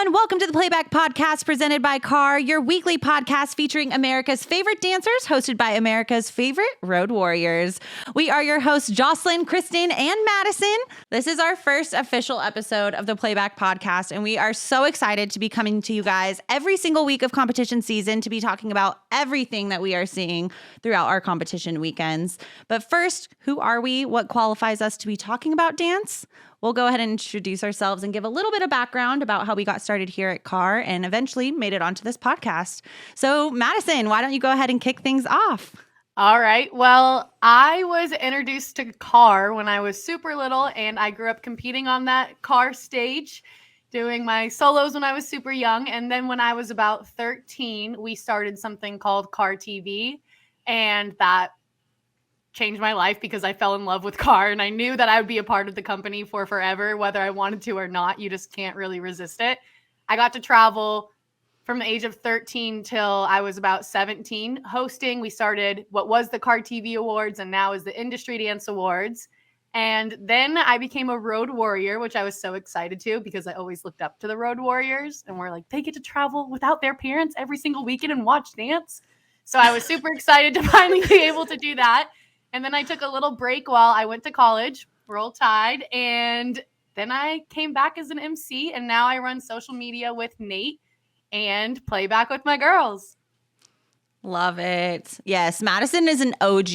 everyone. Welcome to the Playback Podcast presented by CAR, your weekly podcast featuring America's favorite dancers, hosted by America's favorite road warriors. We are your hosts, Jocelyn, Kristyn, and Madison. This is our first official episode of the Playback Podcast, and we are so excited to be coming to you guys every single week of competition season to be talking about everything that we are seeing throughout our competition weekends. But first, who are we? What qualifies us to be talking about dance? We'll go ahead and introduce ourselves and give a little bit of background about how we got started here at CAR and eventually made it onto this podcast. So, Madison, why don't you go ahead and kick things off? All right. Well, I was introduced to CAR when I was super little, and I grew up competing on that CAR stage, doing my solos when I was super young. And then when I was about 13, we started something called CAR TV, and that changed my life because I fell in love with CAR, and I knew that I would be a part of the company for forever, whether I wanted to or not. You just can't really resist it. I got to travel from the age of 13 till I was about 17 hosting. We started what was the CAR TV Awards and now is the Industry Dance Awards. And then I became a road warrior, which I was so excited to because I always looked up to the road warriors, and we're like, they get to travel without their parents every single weekend and watch dance. So I was super excited to finally be able to do that. And then I took a little break while I went to college, Roll Tide, and then I came back as an MC, and now I run social media with Nate and Playback with my girls. Love it. Yes, Madison is an OG.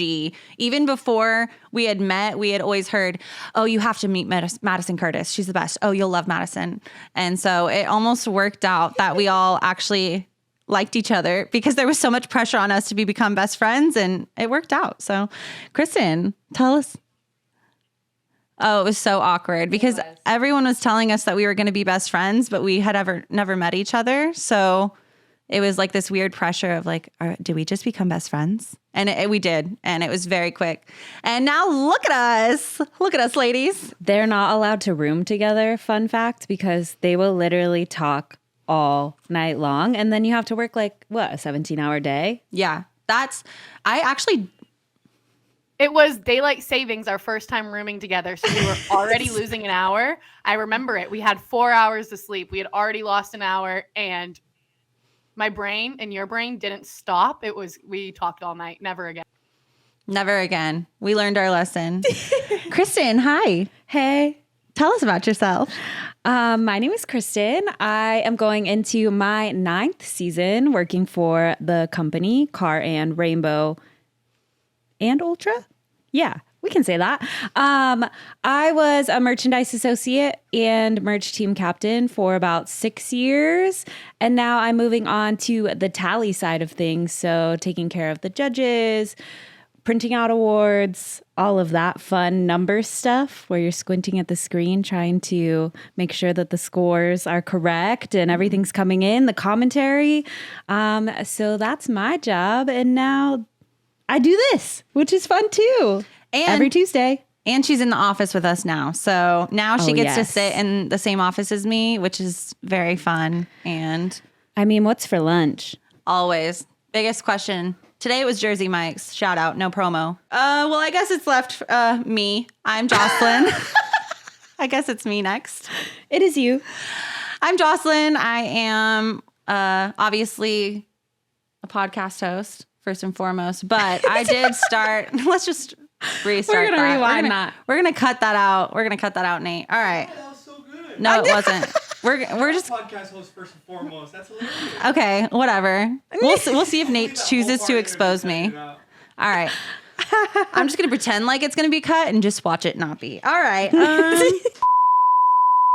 Even before we had met, we had always heard, oh, you have to meet Madison Curtis. She's the best. Oh, you'll love Madison. And so it almost worked out that we all actually liked each other because there was so much pressure on us to become best friends, and it worked out. So, Kristyn, tell us. Oh, it was so awkward because everyone was telling us that we were going to be best friends, but we had never met each other. So it was like this weird pressure of like, did we just become best friends? And we did. And it was very quick. And now look at us. Look at us, ladies. They're not allowed to room together, fun fact, because they will literally talk all night long. And then you have to work like, what, a 17-hour day? Yeah. It was daylight savings our first time rooming together. So we were already losing an hour. I remember it. We had 4 hours to sleep. We had already lost an hour, and my brain and your brain didn't stop. We talked all night. Never again. Never again. We learned our lesson. Kristyn, hi. Hey. Tell us about yourself. My name is Kristyn. I am going into my 9th season working for the company CAR and Rainbow and Ultra. Yeah, we can say that. I was a merchandise associate and merch team captain for about 6 years. And now I'm moving on to the tally side of things. So taking care of the judges, printing out awards, all of that fun number stuff where you're squinting at the screen trying to make sure that the scores are correct and everything's coming in, the commentary. So that's my job. And now I do this, which is fun too. And every Tuesday. And she's in the office with us now. So now she gets to sit in the same office as me, which is very fun. And I mean, what's for lunch? Always. Biggest question. Today it was Jersey Mike's. Shout out. No promo. Well, I guess it's left me. I'm Jocelyn. I guess it's me next. It is you. I'm Jocelyn. I am obviously a podcast host, first and foremost. But I did start. Let's just restart. We're going to rewind that. We're going to cut that out. We're going to cut that out, Nate. All right. Oh, that was so good. No, it wasn't. We're just podcast host first and foremost. That's hilarious. okay. Whatever. We'll see if Nate chooses to expose me. All right. I'm just gonna pretend like it's gonna be cut and just watch it not be. All right.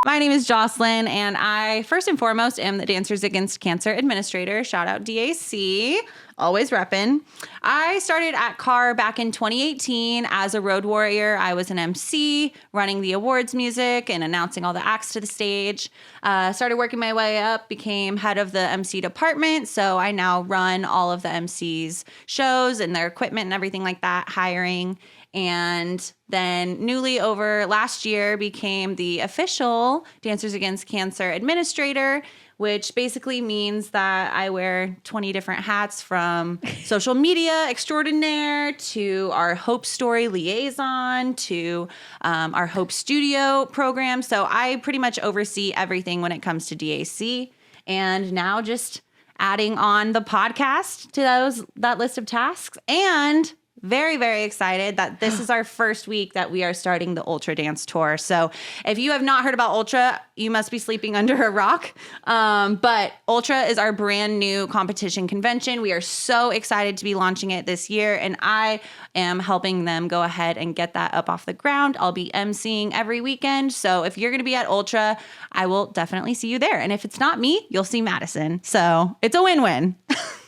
My name is Jocelyn, and I first and foremost am the Dancers Against Cancer Administrator. Shout out DAC. Always reppin'. I started at CAR back in 2018 as a road warrior. I was an MC, running the awards music and announcing all the acts to the stage. Started working my way up, became head of the MC department. So I now run all of the MCs' shows and their equipment and everything like that, hiring. and then newly over last year became the official Dancers Against Cancer administrator, which basically means that I wear 20 different hats, from social media extraordinaire to our Hope Story liaison to our Hope Studio program. So I pretty much oversee everything when it comes to DAC. And now just adding on the podcast to that list of tasks, and very, very excited that this is our first week that we are starting the Ultra Dance Tour. So if you have not heard about Ultra, you must be sleeping under a rock. But Ultra is our brand new competition convention. We are so excited to be launching it this year, and I am helping them go ahead and get that up off the ground. I'll be emceeing every weekend. So if you're going to be at Ultra, I will definitely see you there. And if it's not me, you'll see Madison. So it's a win-win.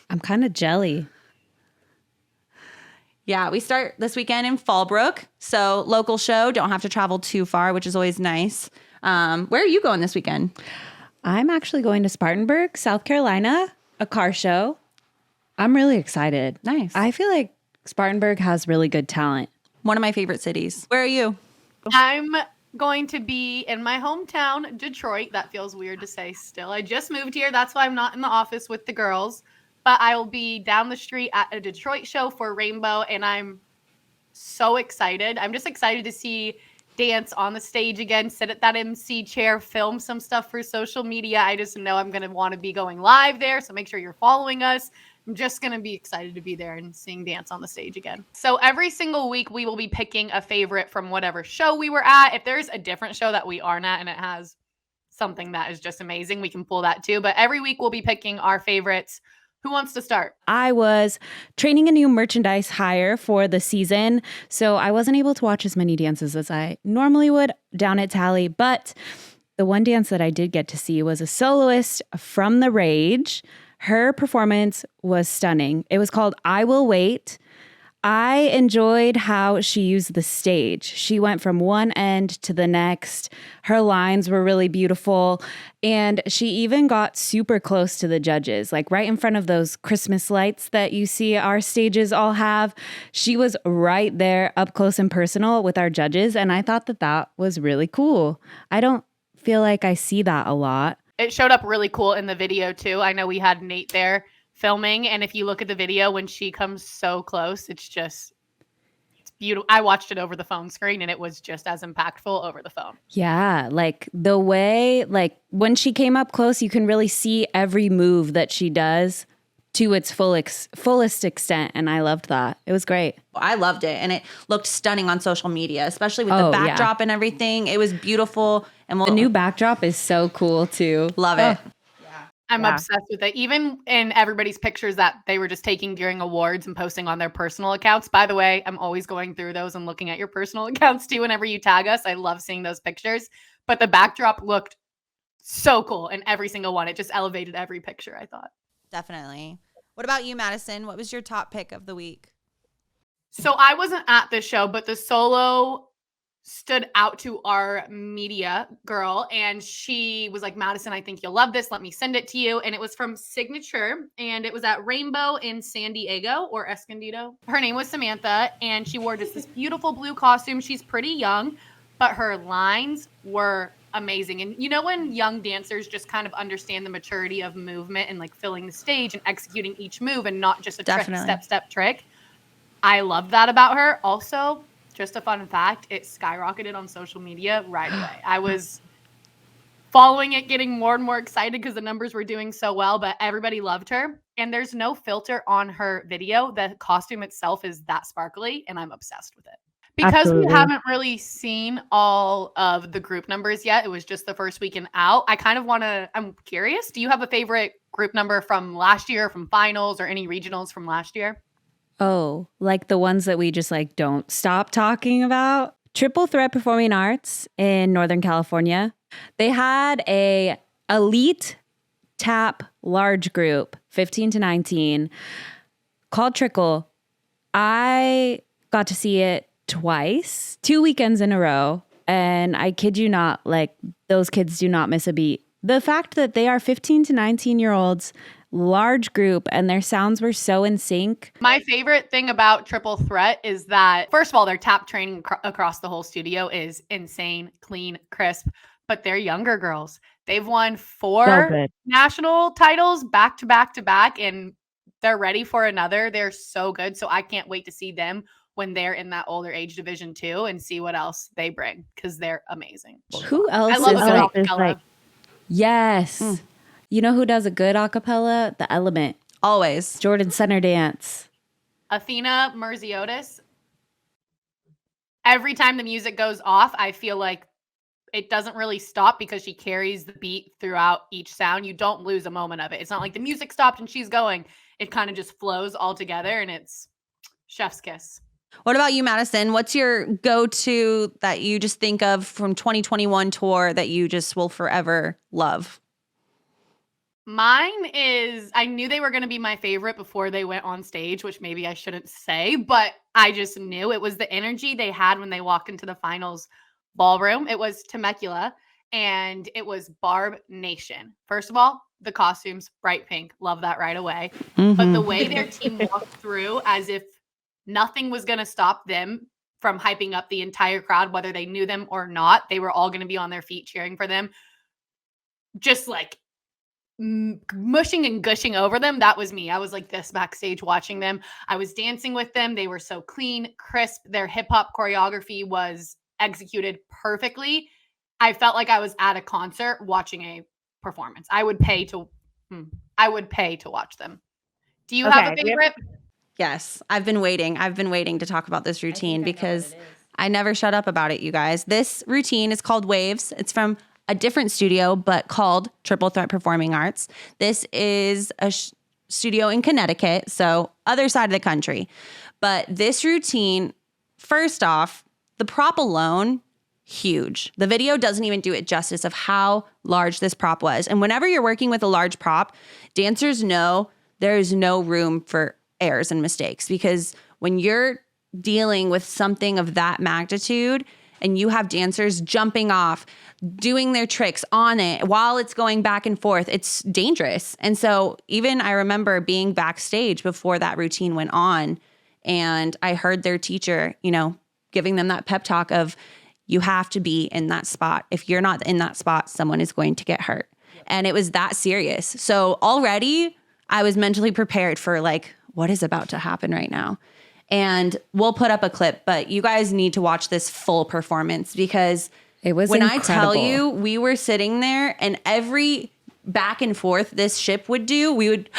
I'm kind of jelly. Yeah, we start this weekend in Fallbrook. So local show, don't have to travel too far, which is always nice. Where are you going this weekend? I'm actually going to Spartanburg, South Carolina, a car show. I'm really excited. Nice. I feel like Spartanburg has really good talent. One of my favorite cities. Where are you? I'm going to be in my hometown, Detroit. That feels weird to say still. I just moved here. That's why I'm not in the office with the girls. But I will be down the street at a Detroit show for Rainbow, and I'm so excited. I'm just excited to see dance on the stage again, sit at that MC chair, film some stuff for social media. I just know I'm going to want to be going live there, so make sure you're following us. I'm just going to be excited to be there and seeing dance on the stage again. So every single week, we will be picking a favorite from whatever show we were at. If there's a different show that we aren't at and it has something that is just amazing, we can pull that too. But every week, we'll be picking our favorites. Who wants to start? I was training a new merchandise hire for the season, so I wasn't able to watch as many dances as I normally would down at Tally, but the one dance that I did get to see was a soloist from The Rage. Her performance was stunning. It was called I Will Wait. I enjoyed how she used the stage. She went from one end to the next. Her lines were really beautiful. And she even got super close to the judges, like right in front of those Christmas lights that you see our stages all have. She was right there up close and personal with our judges. And I thought that that was really cool. I don't feel like I see that a lot. It showed up really cool in the video too. I know we had Nate there filming, and if you look at the video when she comes so close, it's beautiful. I watched it over the phone screen, and it was just as impactful over the phone. Yeah, like the way, like when she came up close, you can really see every move that she does to its fullest extent, and I loved that. It was great. I loved it, and it looked stunning on social media, especially with the Oh, backdrop and everything. It was beautiful, and The new backdrop is so cool too. love it. I'm obsessed with it. Even in everybody's pictures that they were just taking during awards and posting on their personal accounts. By the way, I'm always going through those and looking at your personal accounts too whenever you tag us. I love seeing those pictures. But the backdrop looked so cool in every single one. It just elevated every picture, I thought. Definitely. What about you, Madison? What was your top pick of the week? So I wasn't at this show, but the solo stood out to our media girl, and she was like, Madison, I think you'll love this. Let me send it to you. And it was from Signature, and it was at Rainbow in San Diego or Escondido. Her name was Samantha, and she wore just this beautiful blue costume. She's pretty young, but her lines were amazing. And you know when young dancers just kind of understand the maturity of movement and like filling the stage and executing each move and not just a trick, step trick? I love that about her. Also, just a fun fact, it skyrocketed on social media right away. I was following it, getting more and more excited because the numbers were doing so well, but everybody loved her. And there's no filter on her video. The costume itself is that sparkly, and I'm obsessed with it. Because Absolutely. we haven't really seen all of the group numbers yet, it was just the first weekend out. I kind of I'm curious, do you have a favorite group number from last year, from finals, or any regionals from last year? Oh, like the ones that we just like don't stop talking about? Triple Threat Performing Arts in Northern California. They had a elite tap large group, 15 to 19, called Trickle. I got to see it twice, 2 weekends in a row. And I kid you not, like those kids do not miss a beat. The fact that they are 15 to 19-year-olds large group, and their sounds were so in sync. My favorite thing about Triple Threat is that, first of all, their tap training across the whole studio is insane, clean, crisp, but they're younger girls. They've won 4 national titles back to back to back, and they're ready for another. They're so good. So I can't wait to see them when they're in that older age division too and see what else they bring, because they're amazing. Who else I love is a good like this? acapella. Like, yes. You know who does a good acapella? The Element. Always. Jordan Center Dance. Athena Merziotis. Every time the music goes off, I feel like it doesn't really stop because she carries the beat throughout each sound. You don't lose a moment of it. It's not like the music stopped and she's going. It kind of just flows all together, and it's chef's kiss. What about you, Madison? What's your go-to that you just think of from 2021 tour that you just will forever love? Mine is, I knew they were going to be my favorite before they went on stage, which maybe I shouldn't say, but I just knew it was the energy they had when they walked into the finals ballroom. It was Temecula, and it was Barb Nation. First of all, the costumes, bright pink, love that right away. But the way their team walked through as if nothing was going to stop them from hyping up the entire crowd, whether they knew them or not, they were all going to be on their feet cheering for them. Just like mushing and gushing over them. That was me. I was like this backstage watching them. I was dancing with them. They were so clean, crisp. Their hip hop choreography was executed perfectly. I felt like I was at a concert watching a performance. I would pay to watch them. Do you have a favorite? Yes, I've been waiting to talk about this routine because I never shut up about it, you guys. This routine is called Waves. It's from a different studio, but called Triple Threat Performing Arts. This is a studio in Connecticut, so other side of the country. But this routine, first off, the prop alone, huge. The video doesn't even do it justice of how large this prop was. And whenever you're working with a large prop, dancers know there is no room for errors and mistakes, because when you're dealing with something of that magnitude and you have dancers jumping off, doing their tricks on it while it's going back and forth, it's dangerous. And so even I remember being backstage before that routine went on, and I heard their teacher, giving them that pep talk of, you have to be in that spot. If you're not in that spot, someone is going to get hurt. And it was that serious. So already I was mentally prepared for like, what is about to happen right now? And we'll put up a clip, but you guys need to watch this full performance, because it was when incredible. I tell you, we were sitting there, and every back and forth this ship would do, we would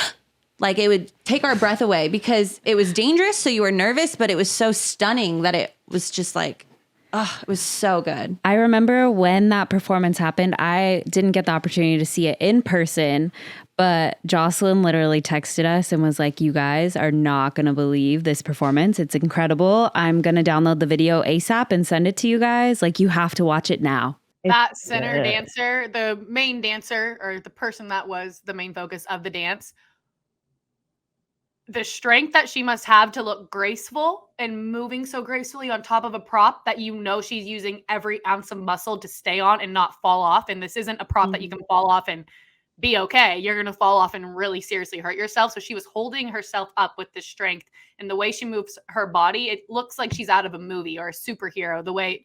like, it would take our breath away because it was dangerous. So you were nervous, but it was so stunning that it was just like, oh, it was so good. I remember when that performance happened, I didn't get the opportunity to see it in person, but Jocelyn literally texted us and was like, you guys are not going to believe this performance. It's incredible. I'm going to download the video ASAP and send it to you guys. Like, you have to watch it now. That center dancer, the main dancer, or the person that was the main focus of the dance, the strength that she must have to look graceful and moving so gracefully on top of a prop that she's using every ounce of muscle to stay on and not fall off. And this isn't a prop that you can fall off and be okay. You're going to fall off and really seriously hurt yourself. So she was holding herself up with this strength, and the way she moves her body, it looks like she's out of a movie or a superhero, the way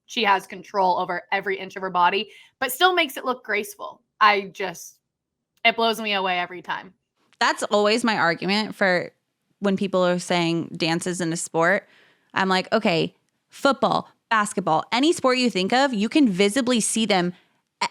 she has control over every inch of her body, but still makes it look graceful. It blows me away every time. That's always my argument for when people are saying dance isn't a sport. I'm like, okay, football, basketball, any sport you think of, you can visibly see them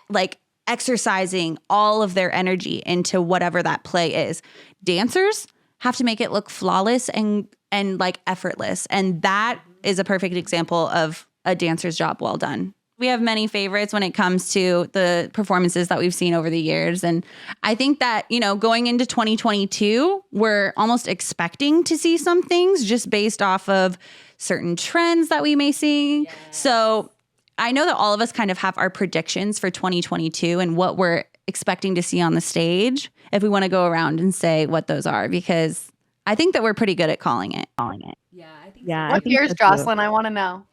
like exercising all of their energy into whatever that play is. Dancers have to make it look flawless and like effortless. And that is a perfect example of a dancer's job well done. We have many favorites when it comes to the performances that we've seen over the years. And I think that, going into 2022, we're almost expecting to see some things just based off of certain trends that we may see. Yes. So I know that all of us kind of have our predictions for 2022 and what we're expecting to see on the stage, if we want to go around and say what those are, because I think that we're pretty good at calling it. Yeah, I think What's yours, Jocelyn? I want to know.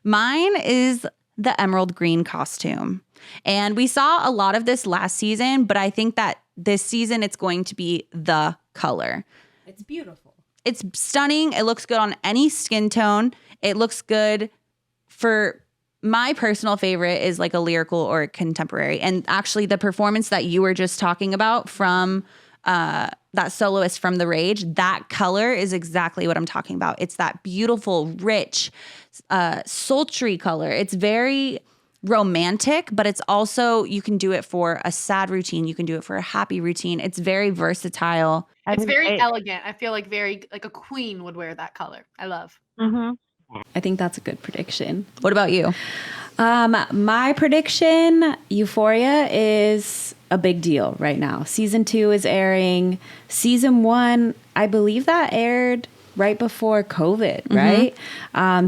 Mine is the emerald green costume. And we saw a lot of this last season, but I think that this season it's going to be the color. It's beautiful. It's stunning. It looks good on any skin tone. It looks good for my personal favorite is like a lyrical or a contemporary. And actually the performance that you were just talking about from that soloist from The Rage, that color is exactly what I'm talking about. It's that beautiful, rich, sultry color. It's very romantic, but it's also, you can do it for a sad routine. You can do it for a happy routine. It's very versatile. It's very elegant. I feel like very like a queen would wear that color. I love. I think that's a good prediction. What about you? My prediction, Euphoria is a big deal right now. Season 2 is airing. Season 1, I believe that aired right before COVID, right?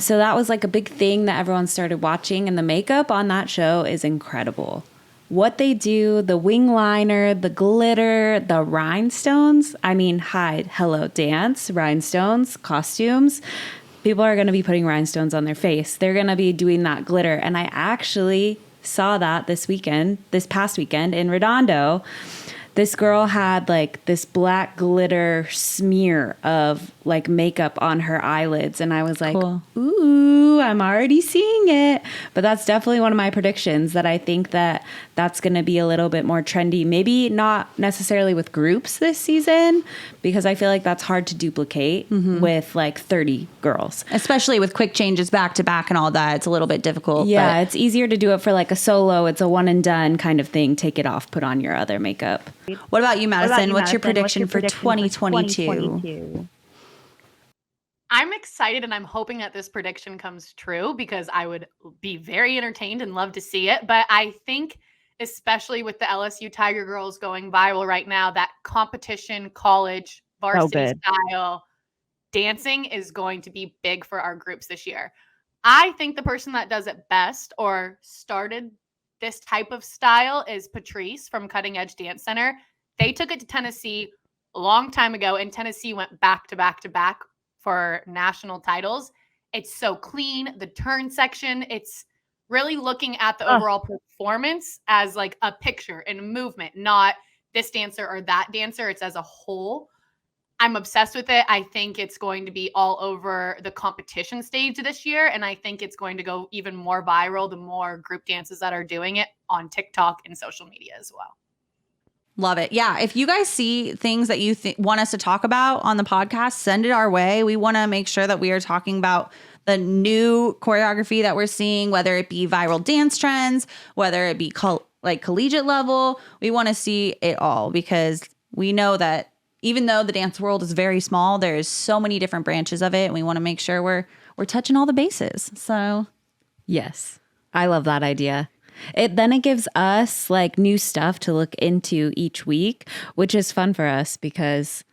So that was like a big thing that everyone started watching, and the makeup on that show is incredible. What they do, the wing liner, the glitter, the rhinestones. I mean, hello, dance, rhinestones, costumes. People are going to be putting rhinestones on their face. They're going to be doing that glitter. And I actually saw that this past weekend in Redondo. This girl had like this black glitter smear of like makeup on her eyelids. And I was like, cool. Ooh, I'm already seeing it. But that's definitely one of my predictions, that I think that that's going to be a little bit more trendy. Maybe not necessarily with groups this season, because I feel like that's hard to duplicate with like 30 girls. Especially with quick changes back to back and all that. It's a little bit difficult. Yeah, it's easier to do it for like a solo. It's a one and done kind of thing. Take it off, put on your other makeup. What about you, Madison? What's your prediction for 2022? I'm excited and I'm hoping that this prediction comes true, because I would be very entertained and love to see it. But I think, especially with the LSU Tiger Girls going viral right now, that competition college varsity style dancing is going to be big for our groups this year. I think the person that does it best or started this type of style is Patrice from Cutting Edge Dance Center. They took it to Tennessee a long time ago, and Tennessee went back to back to back for national titles. It's so clean. The turn section, it's really looking at the overall performance as like a picture and a movement, not this dancer or that dancer. It's as a whole. I'm obsessed with it. I think it's going to be all over the competition stage this year. And I think it's going to go even more viral the more group dances that are doing it on TikTok and social media as well. Love it. Yeah. If you guys see things that you want us to talk about on the podcast, send it our way. We want to make sure that we are talking about the new choreography that we're seeing, whether it be viral dance trends, whether it be like collegiate level. We want to see it all, because we know that even though the dance world is very small, there's so many different branches of it, and we want to make sure we're touching all the bases. So, yes, I love that idea. Then it gives us like new stuff to look into each week, which is fun for us because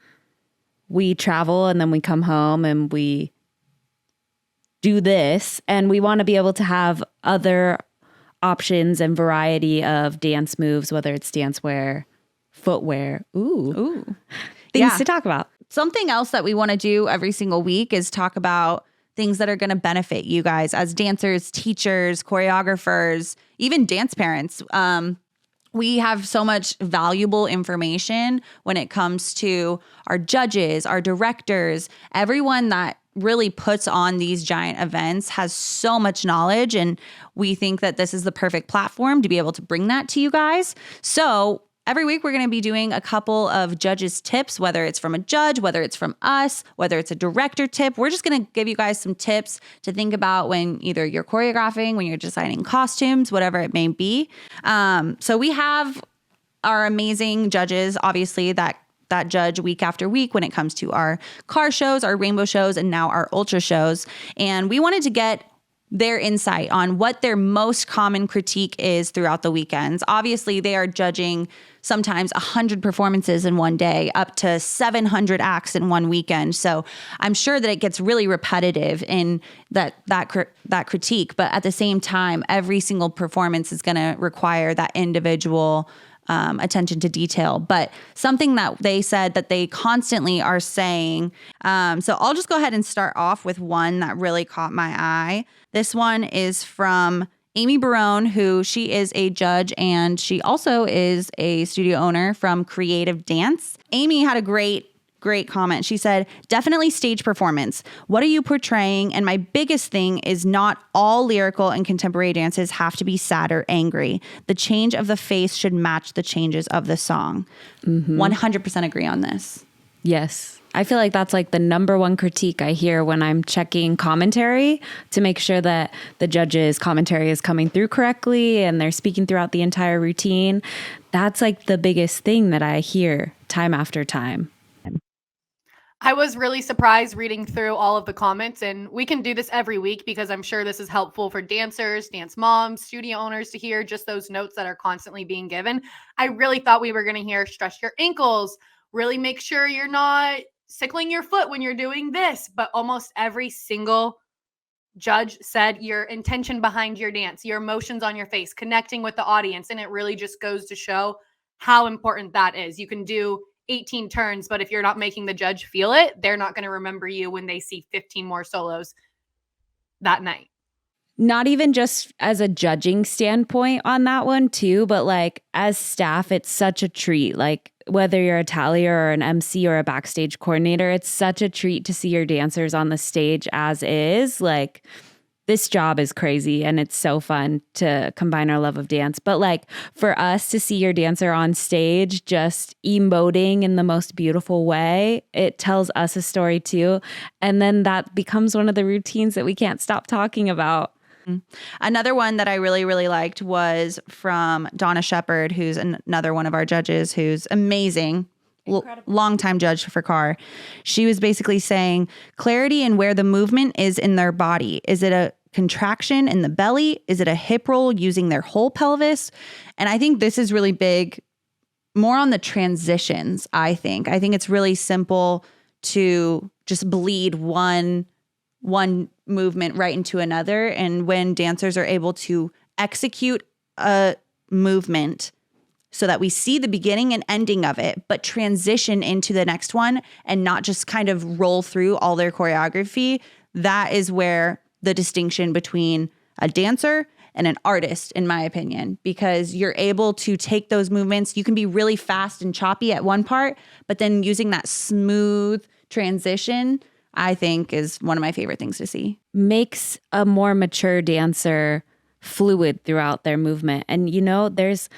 we travel and then we come home and we do this, and we want to be able to have other options and variety of dance moves, whether it's dancewear, footwear. Ooh. Things to talk about. Something else that we want to do every single week is talk about things that are going to benefit you guys as dancers, teachers, choreographers, even dance parents. We have so much valuable information when it comes to our judges, our directors, everyone that really puts on these giant events has so much knowledge, and we think that this is the perfect platform to be able to bring that to you guys. So every week, we're going to be doing a couple of judges' tips, whether it's from a judge, whether it's from us, whether it's a director tip. We're just going to give you guys some tips to think about when either you're choreographing, when you're designing costumes, whatever it may be. So we have our amazing judges, obviously, that judge week after week when it comes to our car shows, our rainbow shows, and now our ultra shows. And we wanted to get their insight on what their most common critique is throughout the weekends. Obviously, they are judging sometimes 100 performances in one day, up to 700 acts in one weekend. So I'm sure that it gets really repetitive in that critique. But at the same time, every single performance is going to require that individual attention to detail. But something that they said that they constantly are saying, so I'll just go ahead and start off with one that really caught my eye. This one is from Amy Barone, who she is a judge and she also is a studio owner from Creative Dance. Amy had a great comment. She said, definitely stage performance. What are you portraying? And my biggest thing is not all lyrical and contemporary dances have to be sad or angry. The change of the face should match the changes of the song. 100% agree on this. Yes. I feel like that's like the number one critique I hear when I'm checking commentary to make sure that the judge's commentary is coming through correctly and they're speaking throughout the entire routine. That's like the biggest thing that I hear time after time. I was really surprised reading through all of the comments, and we can do this every week because I'm sure this is helpful for dancers, dance moms, studio owners to hear just those notes that are constantly being given. I really thought we were going to hear stretch your ankles, really make sure you're not sickling your foot when you're doing this, but almost every single judge said your intention behind your dance, your emotions on your face, connecting with the audience, and it really just goes to show how important that is. You can do 18 turns, but if you're not making the judge feel it, they're not going to remember you when they see 15 more solos that night. Not even just as a judging standpoint on that one too, but like as staff, it's such a treat. Like whether you're a tallier or an MC or a backstage coordinator, it's such a treat to see your dancers on the stage as is. Like this job is crazy and it's so fun to combine our love of dance. But like for us to see your dancer on stage just emoting in the most beautiful way, it tells us a story too. And then that becomes one of the routines that we can't stop talking about. Another one that I really, really liked was from Donna Shepard, who's another one of our judges who's amazing. Longtime judge for CAR. She was basically saying clarity in where the movement is in their body. Is it a contraction in the belly? Is it a hip roll using their whole pelvis? And I think this is really big, more on the transitions, I think it's really simple to just bleed one movement right into another. And when dancers are able to execute a movement so that we see the beginning and ending of it, but transition into the next one and not just kind of roll through all their choreography, that is where the distinction between a dancer and an artist, in my opinion, because you're able to take those movements. You can be really fast and choppy at one part, but then using that smooth transition, I think, is one of my favorite things to see. Makes a more mature dancer fluid throughout their movement. And you know, there's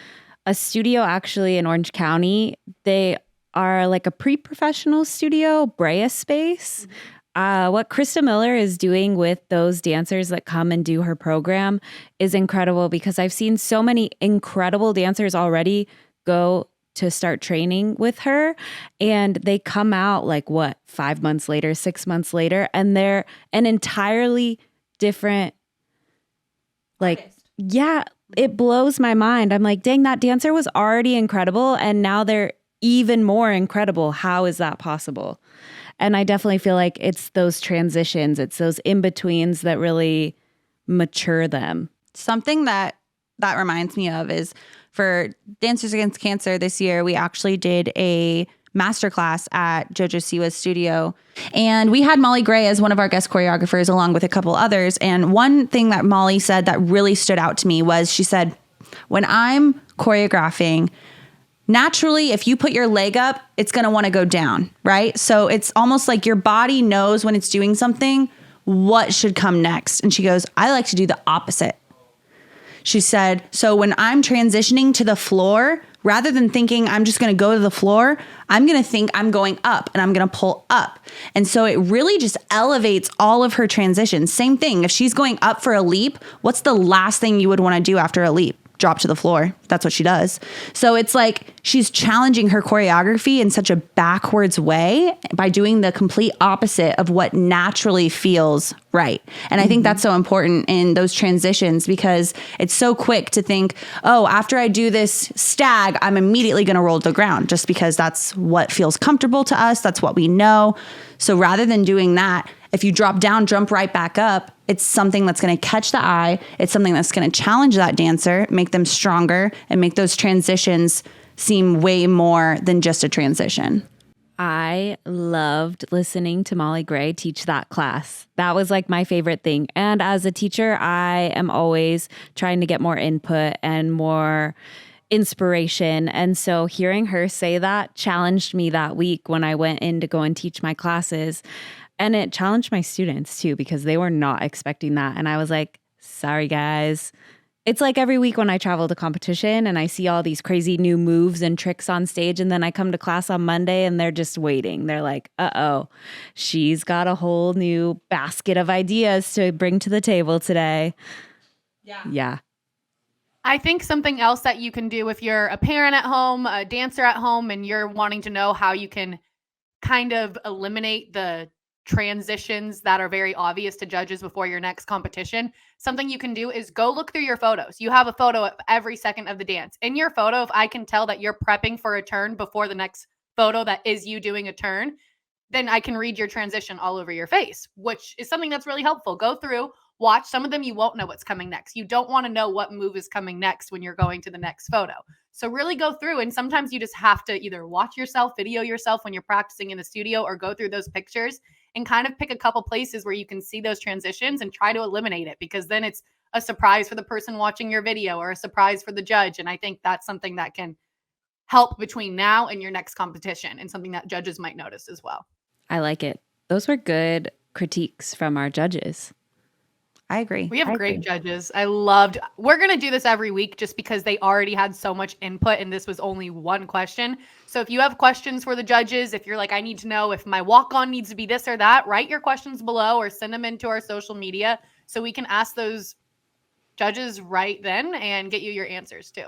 a studio actually in Orange County. They are like a pre-professional studio, Brea Space. What Krista Miller is doing with those dancers that come and do her program is incredible, because I've seen so many incredible dancers already go to start training with her, and they come out like 5 months later, 6 months later, and they're an entirely different artist. Yeah, it blows my mind. I'm like, dang, that dancer was already incredible and now they're even more incredible. How is that possible? And I definitely feel like it's those transitions, it's those in-betweens that really mature them. Something that reminds me of is for Dancers Against Cancer this year, we actually did a masterclass at Jojo Siwa's studio. And we had Molly Gray as one of our guest choreographers along with a couple others. And one thing that Molly said that really stood out to me was she said, when I'm choreographing, naturally, if you put your leg up, it's going to want to go down, right? So it's almost like your body knows when it's doing something, what should come next. And she goes, I like to do the opposite. She said, so when I'm transitioning to the floor, rather than thinking I'm just going to go to the floor, I'm going to think I'm going up and I'm going to pull up. And so it really just elevates all of her transitions. Same thing. If she's going up for a leap, what's the last thing you would want to do after a leap? Drop to the floor. That's what she does. So it's like she's challenging her choreography in such a backwards way by doing the complete opposite of what naturally feels right. And I think that's so important in those transitions, because it's so quick to think, oh, after I do this stag, I'm immediately going to roll to the ground, just because that's what feels comfortable to us. That's what we know. So rather than doing that, if you drop down, jump right back up, it's something that's going to catch the eye. It's something that's going to challenge that dancer, make them stronger, and make those transitions seem way more than just a transition. I loved listening to Molly Gray teach that class. That was like my favorite thing. And as a teacher, I am always trying to get more input and more inspiration. And so hearing her say that challenged me that week when I went in to go and teach my classes. And it challenged my students too, because they were not expecting that. And I was like, sorry, guys. It's like every week when I travel to competition and I see all these crazy new moves and tricks on stage. And then I come to class on Monday and they're just waiting. They're like, uh-oh, she's got a whole new basket of ideas to bring to the table today. Yeah. I think something else that you can do if you're a parent at home, a dancer at home, and you're wanting to know how you can kind of eliminate the transitions that are very obvious to judges before your next competition, something you can do is go look through your photos. You have a photo of every second of the dance. In your photo, if I can tell that you're prepping for a turn before the next photo that is you doing a turn, then I can read your transition all over your face, which is something that's really helpful. Go through, watch. Some of them you won't know what's coming next. You don't want to know what move is coming next when you're going to the next photo. So really go through, and sometimes you just have to either watch yourself, video yourself when you're practicing in the studio, or go through those pictures and kind of pick a couple places where you can see those transitions and try to eliminate it, because then it's a surprise for the person watching your video or a surprise for the judge. And I think that's something that can help between now and your next competition, and something that judges might notice as well. I like it. Those were good critiques from our judges. I agree. We have great judges. We're going to do this every week just because they already had so much input and this was only one question. So if you have questions for the judges, if you're like, I need to know if my walk-on needs to be this or that, write your questions below or send them into our social media so we can ask those judges right then and get you your answers too.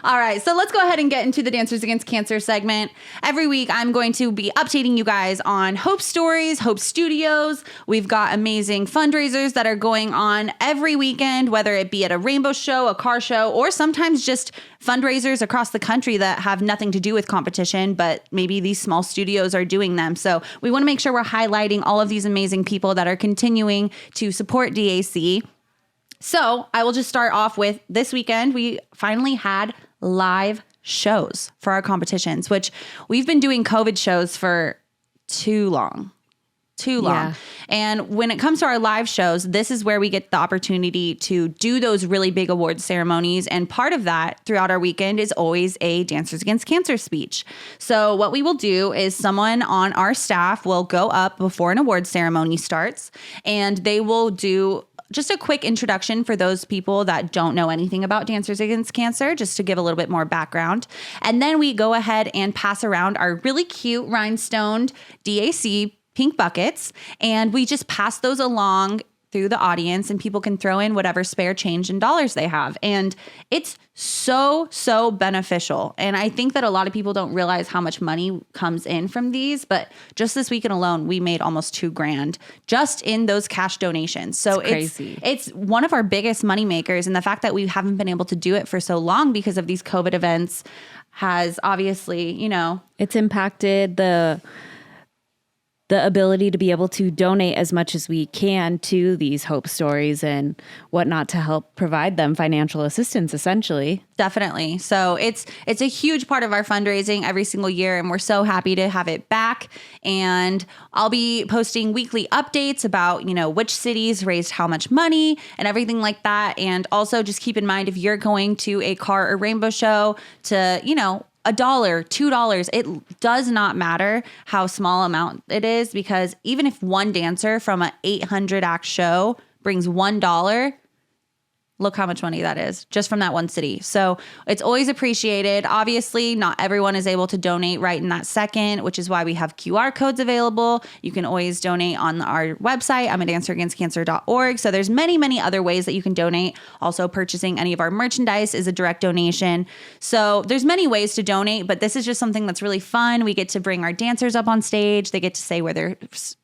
All right, so let's go ahead and get into the Dancers Against Cancer segment. Every week, I'm going to be updating you guys on Hope Stories, Hope Studios. We've got amazing fundraisers that are going on every weekend, whether it be at a rainbow show, a car show, or sometimes just fundraisers across the country that have nothing to do with competition, but maybe these small studios are doing them. So we want to make sure we're highlighting all of these amazing people that are continuing to support DAC. So I will just start off with this weekend. We finally had live shows for our competitions, which we've been doing COVID shows for too long. Yeah. And when it comes to our live shows, this is where we get the opportunity to do those really big award ceremonies. And part of that throughout our weekend is always a Dancers Against Cancer speech. So what we will do is someone on our staff will go up before an award ceremony starts, and they will do just a quick introduction for those people that don't know anything about Dancers Against Cancer, just to give a little bit more background. And then we go ahead and pass around our really cute rhinestoned DAC pink buckets, and we just pass those along through the audience, and people can throw in whatever spare change and dollars they have. And it's so beneficial. And I think that a lot of people don't realize how much money comes in from these, but just this weekend alone, we made almost $2,000 just in those cash donations. So it's crazy. It's one of our biggest money makers. And the fact that we haven't been able to do it for so long because of these COVID events has obviously, it's impacted the ability to be able to donate as much as we can to these hope stories and whatnot to help provide them financial assistance, essentially. Definitely. So it's a huge part of our fundraising every single year, and we're so happy to have it back. And I'll be posting weekly updates about, which cities raised how much money and everything like that. And also just keep in mind, if you're going to a car or rainbow show to, $1, $2, it does not matter how small amount it is, because even if one dancer from an 800 act show brings $1, look how much money that is just from that one city. So it's always appreciated. Obviously, not everyone is able to donate right in that second, which is why we have QR codes available. You can always donate on our website, I'm a danceragainstcancer.org. So there's many other ways that you can donate. Also, purchasing any of our merchandise is a direct donation. So there's many ways to donate, but this is just something that's really fun. We get to bring our dancers up on stage. They get to say where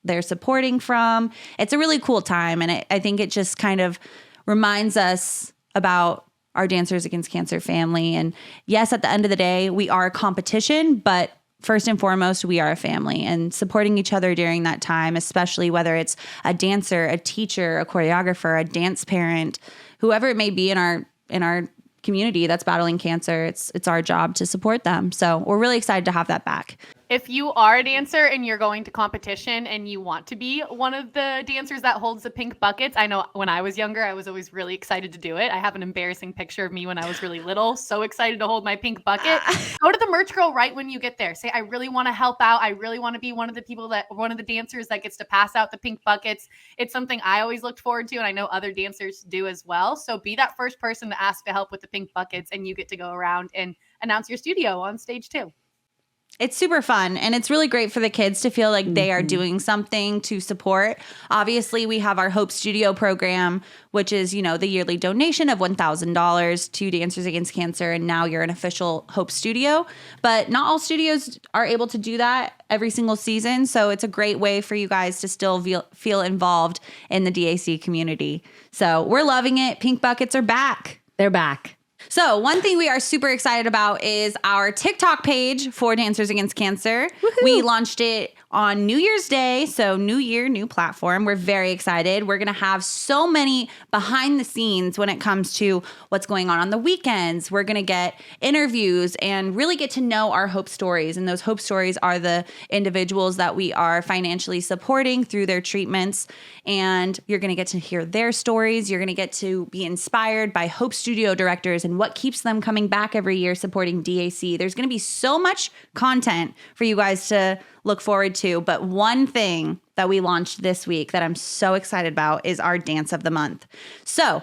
they're supporting from. It's a really cool time. And I think it just kind of reminds us about our Dancers Against Cancer family. And yes, at the end of the day, we are a competition, but first and foremost, we are a family, and supporting each other during that time, especially whether it's a dancer, a teacher, a choreographer, a dance parent, whoever it may be in our community that's battling cancer, it's our job to support them. So we're really excited to have that back. If you are a dancer and you're going to competition and you want to be one of the dancers that holds the pink buckets, I know when I was younger, I was always really excited to do it. I have an embarrassing picture of me when I was really little, so excited to hold my pink bucket. Go to the merch girl right when you get there. Say, I really want to help out. I really want to be one of the dancers that gets to pass out the pink buckets. It's something I always looked forward to, and I know other dancers do as well. So be that first person to ask to help with the pink buckets, and you get to go around and announce your studio on stage too. It's super fun, and it's really great for the kids to feel like they are doing something to support. Obviously, we have our Hope Studio program, which is, the yearly donation of $1,000 to Dancers Against Cancer, and now you're an official Hope Studio. But not all studios are able to do that every single season, so it's a great way for you guys to still feel involved in the DAC community. So we're loving it. Pink buckets are back. They're back. So one thing we are super excited about is our TikTok page for Dancers Against Cancer. Woohoo. We launched it on New Year's Day. So new year, new platform. We're very excited. We're going to have so many behind the scenes when it comes to what's going on the weekends. We're going to get interviews and really get to know our Hope Stories. And those Hope Stories are the individuals that we are financially supporting through their treatments. And you're going to get to hear their stories. You're going to get to be inspired by Hope Studio directors and what keeps them coming back every year supporting DAC. There's going to be so much content for you guys to look forward to. But one thing that we launched this week that I'm so excited about is our Dance of the Month. So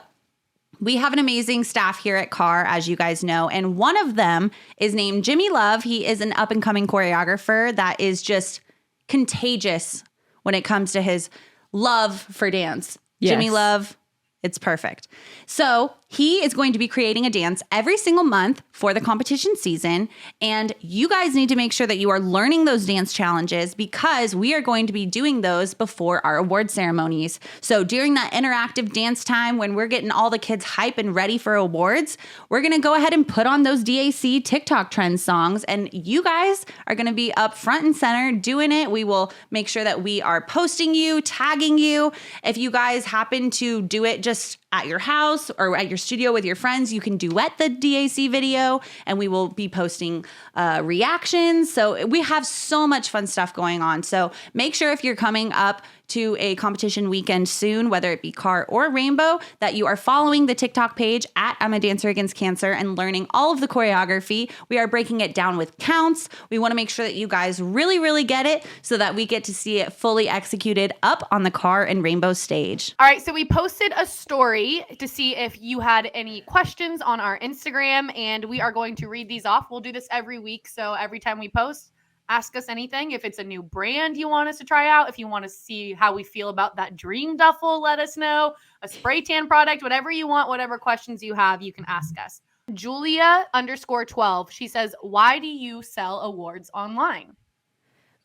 we have an amazing staff here at CAR, as you guys know, and one of them is named Jimmy Love. He is an up-and-coming choreographer that is just contagious when it comes to his love for dance. Yes. Jimmy Love, it's perfect. So he is going to be creating a dance every single month for the competition season. And you guys need to make sure that you are learning those dance challenges because we are going to be doing those before our award ceremonies. So during that interactive dance time, when we're getting all the kids hype and ready for awards, we're going to go ahead and put on those DAC TikTok trend songs. And you guys are going to be up front and center doing it. We will make sure that we are posting you, tagging you. If you guys happen to do it just at your house or at your studio with your friends, you can duet the DAC video and we will be posting reactions. So we have so much fun stuff going on. So make sure if you're coming up to a competition weekend soon, whether it be CAR or Rainbow, that you are following the TikTok page at I'm a Dancer Against Cancer and learning all of the choreography. We are breaking it down with counts. We want to make sure that you guys really, really get it so that we get to see it fully executed up on the CAR and Rainbow stage. All right, so we posted a story to see if you had any questions on our Instagram, and we are going to read these off. We'll do this every week, so every time we post, ask us anything. If it's a new brand you want us to try out, if you want to see how we feel about that dream duffel, let us know. A spray tan product, whatever you want, whatever questions you have, you can ask us. Julia_12, she says, why do you sell awards online?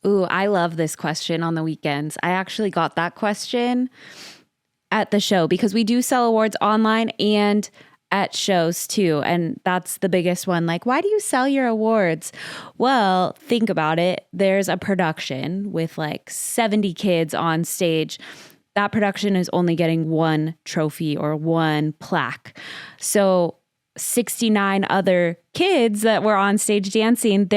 Ooh, I love this question on the weekends. I actually got that question at the show because we do sell awards online and at shows too. And that's the biggest one. Like, why do you sell your awards? Well, think about it. There's a production with like 70 kids on stage. That production is only getting one trophy or one plaque. So 69 other kids that were on stage dancing,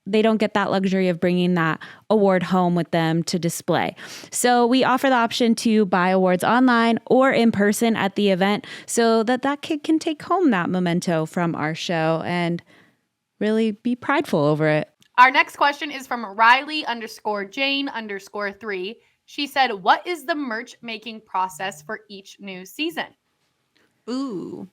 they don't get that luxury of bringing that award home with them to display. So we offer the option to buy awards online or in person at the event so that kid can take home that memento from our show and really be prideful over it. Our next question is from Riley_Jane_3. She said, what is the merch making process for each new season? Ooh,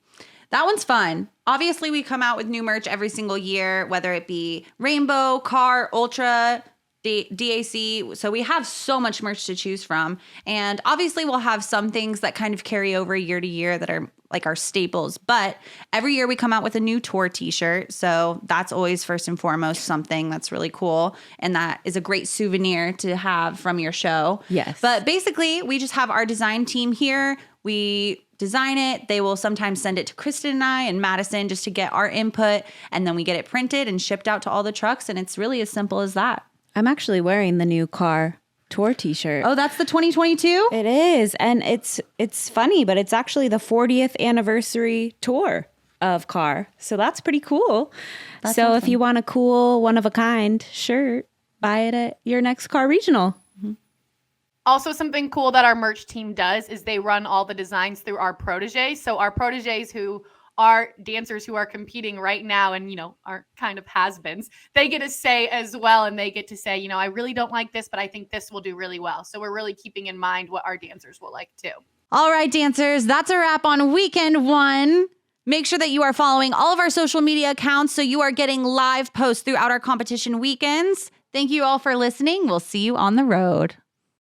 that one's fun. Obviously, we come out with new merch every single year, whether it be Rainbow, CAR, Ultra, DAC. So we have so much merch to choose from. And obviously, we'll have some things that kind of carry over year to year that are like our staples. But every year we come out with a new tour t-shirt. So that's always first and foremost something that's really cool. And that is a great souvenir to have from your show. Yes. But basically, we just have our design team here. We design it. They will sometimes send it to Kristyn and I and Madison just to get our input. And then we get it printed and shipped out to all the trucks. And it's really as simple as that. I'm actually wearing the new CAR tour t-shirt. Oh, that's the 2022? It is. And it's funny, but it's actually the 40th anniversary tour of CAR. So that's pretty cool. That's awesome. If you want a cool one of a kind shirt, buy it at your next car regional. Also, something cool that our merch team does is they run all the designs through our proteges. So our proteges who are dancers who are competing right now and, are kind of has-beens, they get a say as well. And they get to say, I really don't like this, but I think this will do really well. So we're really keeping in mind what our dancers will like too. All right, dancers, that's a wrap on weekend one. Make sure that you are following all of our social media accounts so you are getting live posts throughout our competition weekends. Thank you all for listening. We'll see you on the road.